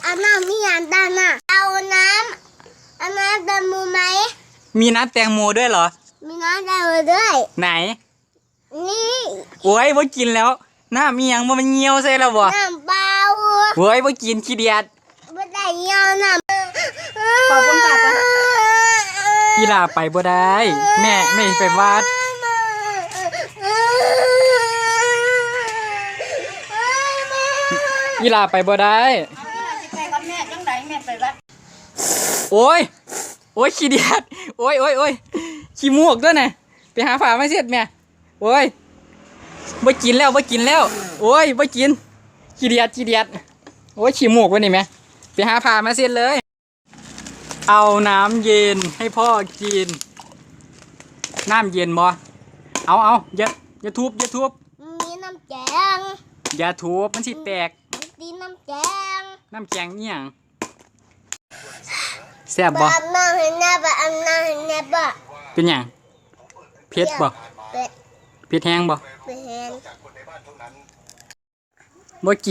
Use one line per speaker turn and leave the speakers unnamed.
เอาน้ำมีอันดันอ่ะเอาน้ำแตงโมไหม
มีน้ำแตงโมด้วยเหรอ
มีน้ำแตงโมด้วย
ไหน
นี่
โอ้ยบ่กินแล้วน้ำมีหยังบ่มันเหี่ยวใส่แล้วบ่
น้ำเปล่า
โอ้ยบ่กินขี้เดียด
ไม่ได้เยี่ยวน้ำ
ขอบคุณค่ะ
กีฬาไปบ่ได้แม่ไปวัดกีฬาไปบ่ได้
ไปกับแม่จังไดแม่ไปวัด
โอ้ยขี้เดียดโอ้ยขี้มูกด้วยนะไปหาฝามาเสร็จแม่โอ้ยบ่กินแล้วโอ้ยบ่กินขี้เดียดโอ้ยขี้มูกวะนี่แม่ไปหาฝามาเสร็จเลยเอาน้ำเย็นให้พ่อกินน้ำเย็นบ่เอาอย่าทุบ
มีน้ำแกง
อย่าทุบมันสิแตก
ตีน้ำแกง
นี่หยังแซ่บบ่
อาบน้ำให้แน่บ่
เป็นหยังเผ็ดบ่
เป็ด
เผ็ดแห้งบ่
เป็ดแห้ง
บ่กิน